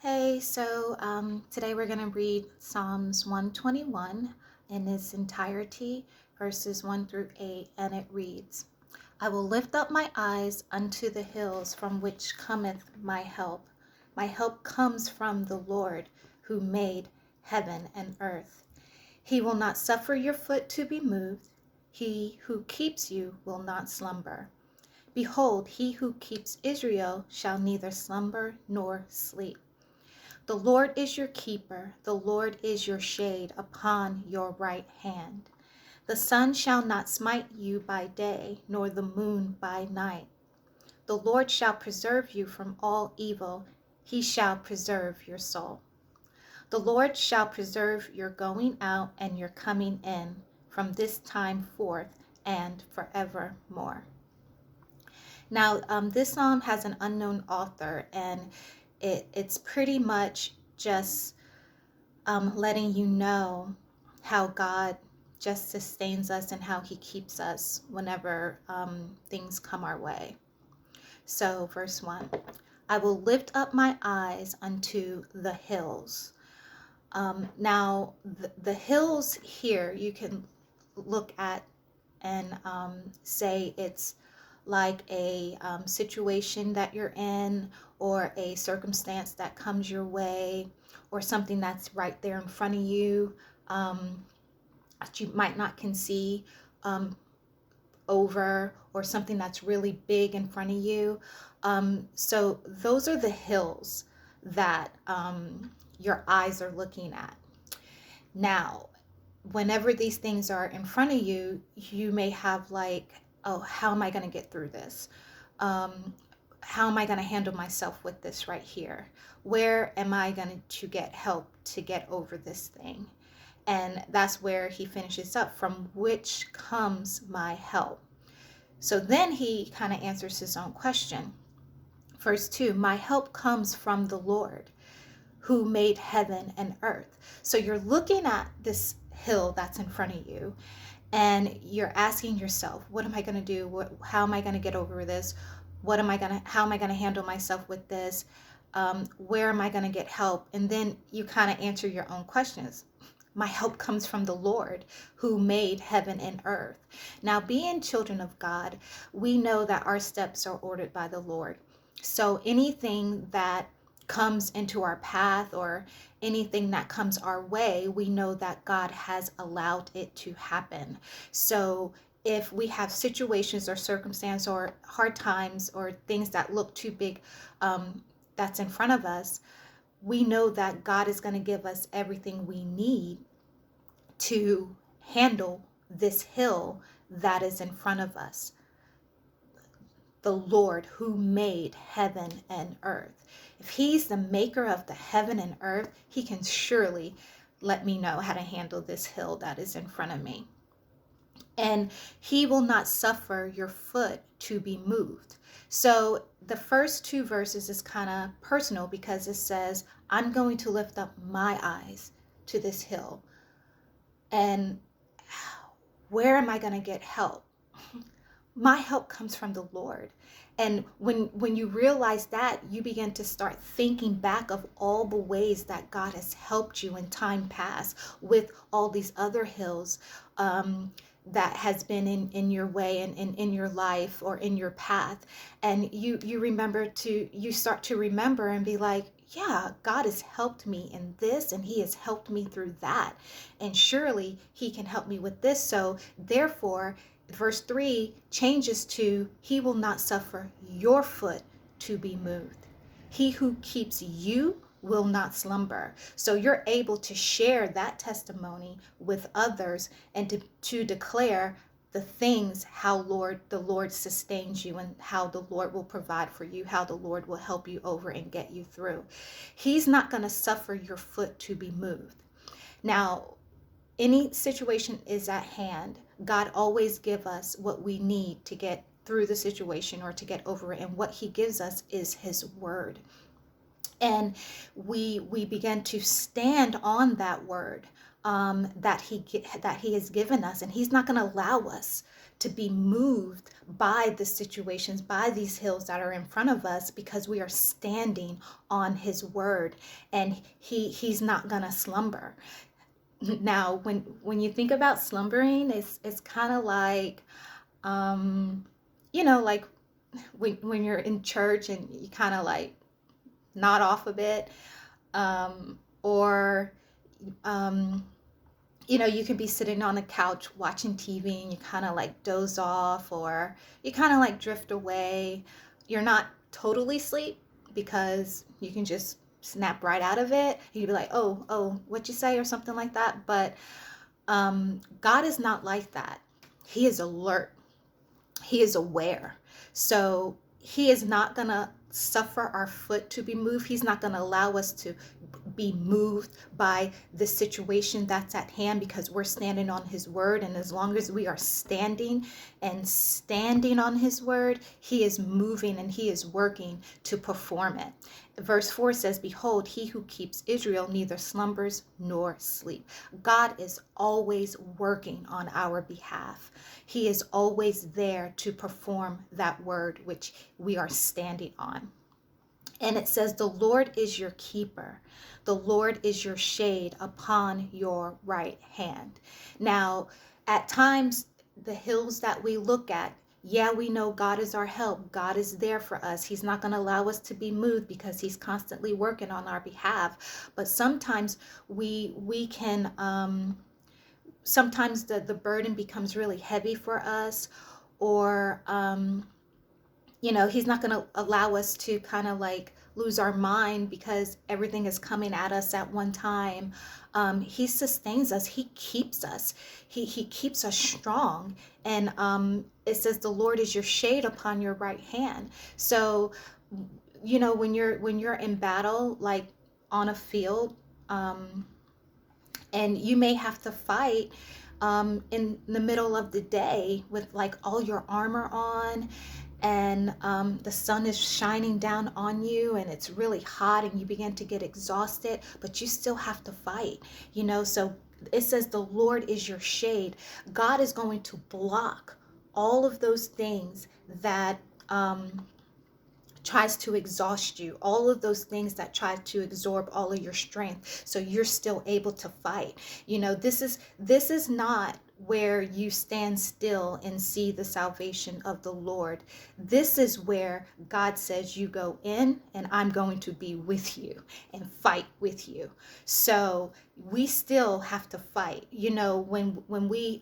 Hey, today we're going to read Psalms 121 in its entirety, verses 1 through 8, and it reads, I will lift up my eyes unto the hills from which cometh my help. My help comes from the Lord who made heaven and earth. He will not suffer your foot to be moved. He who keeps you will not slumber. Behold, he who keeps Israel shall neither slumber nor sleep. The Lord is your keeper. The Lord is your shade upon your right hand. The sun shall not smite you by day, nor the moon by night. The Lord shall preserve you from all evil. He shall preserve your soul. The Lord shall preserve your going out and your coming in from this time forth and forevermore. Now, this psalm has an unknown author, and it's pretty much just letting you know how God just sustains us and how he keeps us whenever things come our way. So, verse 1, I will lift up my eyes unto the hills. Now, the hills here you can look at and say it's like a situation that you're in, or a circumstance that comes your way, or something that's right there in front of you that you might not can see over, or something that's really big in front of you. So those are the hills that your eyes are looking at. Now, whenever these things are in front of you, you may have like, oh, how am I going to get through this? How am I going to handle myself with this right here? Where am I going to get help to get over this thing? And that's where he finishes up, from which comes my help. So then he kind of answers his own question. Verse 2, my help comes from the Lord who made heaven and earth. So you're looking at this hill that's in front of you, and you're asking yourself, what am I going to do? How am I going to get over this? How am I going to handle myself with this? Where am I going to get help? And then you kind of answer your own questions. My help comes from the Lord who made heaven and earth. Now, being children of God, we know that our steps are ordered by the Lord. So anything that comes into our path, or anything that comes our way, we know that God has allowed it to happen. So if we have situations or circumstances or hard times or things that look too big, that's in front of us, we know that God is going to give us everything we need to handle this hill that is in front of us. The Lord who made heaven and earth. If he's the maker of the heaven and earth, he can surely let me know how to handle this hill that is in front of me. And he will not suffer your foot to be moved. So the first two verses is kind of personal, because it says, I'm going to lift up my eyes to this hill. And where am I going to get help? My help comes from the Lord. And when you realize that, you begin to start thinking back of all the ways that God has helped you in time past, with all these other hills that has been in your way and in your life or in your path. And you start to remember and be like, yeah, God has helped me in this, and he has helped me through that. And surely he can help me with this. So therefore, verse 3 changes to, he will not suffer your foot to be moved. He who keeps you will not slumber. So you're able to share that testimony with others, and to declare the things, how the Lord sustains you, and how the Lord will provide for you, how the Lord will help you over and get you through. He's not going to suffer your foot to be moved. Now, any situation is at hand. God always gives us what we need to get through the situation or to get over it. And what he gives us is his word. And we begin to stand on that word, that he has given us, and he's not going to allow us to be moved by the situations, by these hills that are in front of us, because we are standing on his word, and he's not going to slumber. Now, when you think about slumbering, it's kind of like, like when you're in church and you kind of like nod off a bit, or you could be sitting on a couch watching TV and you kind of like doze off, or you kind of like drift away. You're not totally asleep because you can just snap right out of it. You'd be like, oh, what'd you say, or something like that. But God is not like that. He is alert. He is aware. So he is not going to suffer our foot to be moved. He's not going to allow us to be moved by the situation that's at hand, because we're standing on his word. And as long as we are standing on his word, he is moving and he is working to perform it. Verse 4 says, behold, he who keeps Israel neither slumbers nor sleep. God is always working on our behalf. He is always there to perform that word which we are standing on. And it says, the Lord is your keeper. The Lord is your shade upon your right hand. Now, at times, the hills that we look at, yeah, we know God is our help. God is there for us. He's not going to allow us to be moved because he's constantly working on our behalf. But sometimes we can, sometimes the burden becomes really heavy for us, or, he's not going to allow us to kind of like lose our mind because everything is coming at us at one time. He sustains us. He keeps us. He keeps us strong. And it says the Lord is your shade upon your right hand. So, when you're in battle, like on a field, and you may have to fight in the middle of the day with like all your armor on, and the sun is shining down on you and it's really hot and you begin to get exhausted, but you still have to fight, so it says the Lord is your shade. God is going to block all of those things that tries to exhaust you, all of those things that try to absorb all of your strength, so you're still able to fight. This is not where you stand still and see the salvation of the Lord. This is where God says you go in and I'm going to be with you and fight with you. So we still have to fight. When we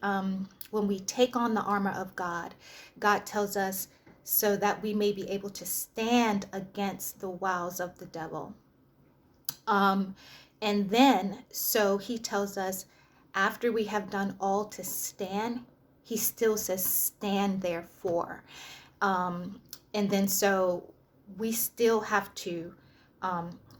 take on the armor of God, God tells us so that we may be able to stand against the wiles of the devil. And then, so he tells us, after we have done all to stand, he still says, stand therefore. And then, so we still have to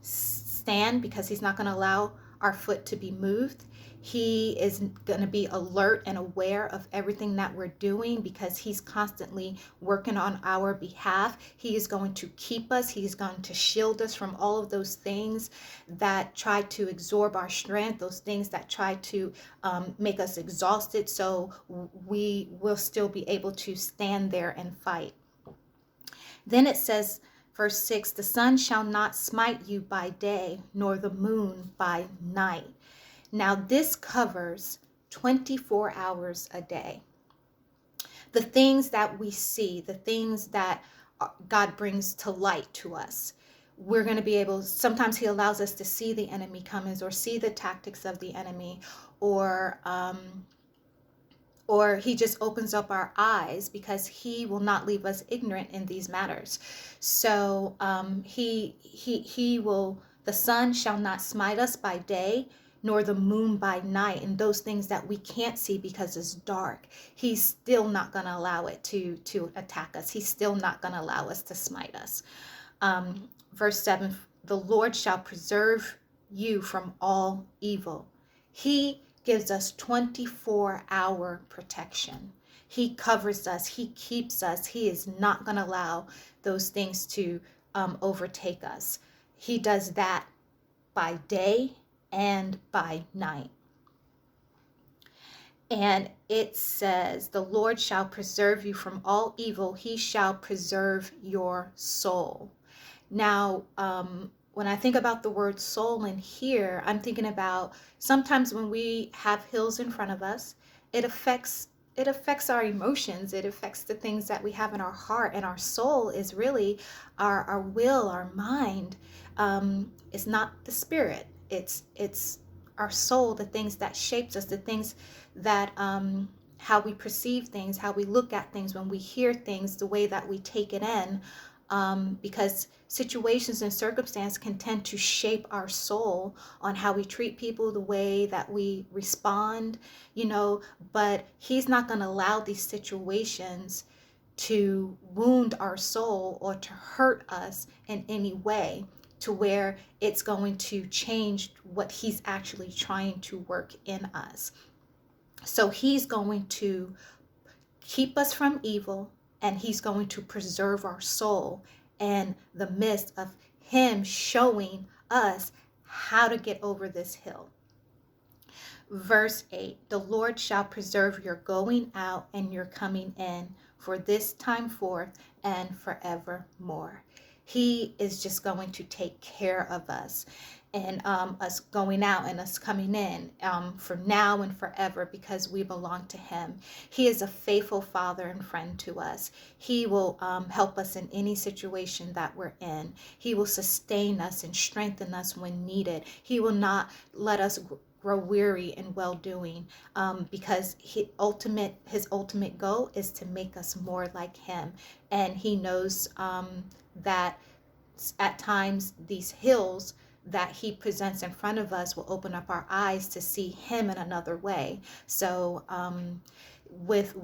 stand, because he's not going to allow our foot to be moved. He is going to be alert and aware of everything that we're doing, because he's constantly working on our behalf. He is going to keep us. He's going to shield us from all of those things that try to absorb our strength, those things that try to make us exhausted. So we will still be able to stand there and fight. Then it says, verse 6, the sun shall not smite you by day, nor the moon by night. Now this covers 24 hours a day. The things that we see, the things that God brings to light to us, we're going to be able, sometimes he allows us to see the enemy coming, or see the tactics of the enemy, or he just opens up our eyes, because he will not leave us ignorant in these matters. So he will, the sun shall not smite us by day, nor the moon by night, and those things that we can't see because it's dark. He's still not going to allow it to attack us. He's still not going to allow us to smite us. Verse 7, the Lord shall preserve you from all evil. He gives us 24-hour protection. He covers us. He keeps us. He is not going to allow those things to overtake us. He does that by day and by night. And it says, the Lord shall preserve you from all evil. He shall preserve your soul. Now, when I think about the word soul in here, I'm thinking about sometimes when we have hills in front of us, it affects our emotions. It affects the things that we have in our heart, and our soul is really our will, our mind. It's not the spirit. It's our soul, the things that shapes us, the things that how we perceive things, how we look at things, when we hear things, the way that we take it in. Because situations and circumstance can tend to shape our soul on how we treat people, the way that we respond, but he's not going to allow these situations to wound our soul or to hurt us in any way to where it's going to change what he's actually trying to work in us. So he's going to keep us from evil, and he's going to preserve our soul in the midst of him showing us how to get over this hill. Verse 8, the Lord shall preserve your going out and your coming in for this time forth and forevermore. He is just going to take care of us, and us going out and us coming in for now and forever, because we belong to him. He is a faithful father and friend to us. He will help us in any situation that we're in. He will sustain us and strengthen us when needed. He will not let us grow weary in well-doing, because his ultimate goal is to make us more like him. And he knows that at times these hills that he presents in front of us will open up our eyes to see him in another way. So with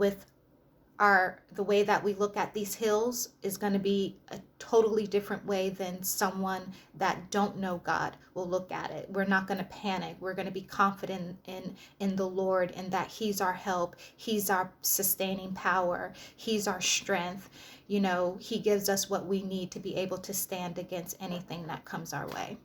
the way that we look at these hills is going to be a totally different way than someone that don't know God will look at it. We're not going to panic. We're going to be confident in the Lord, and that he's our help. He's our sustaining power. He's our strength. He gives us what we need to be able to stand against anything that comes our way.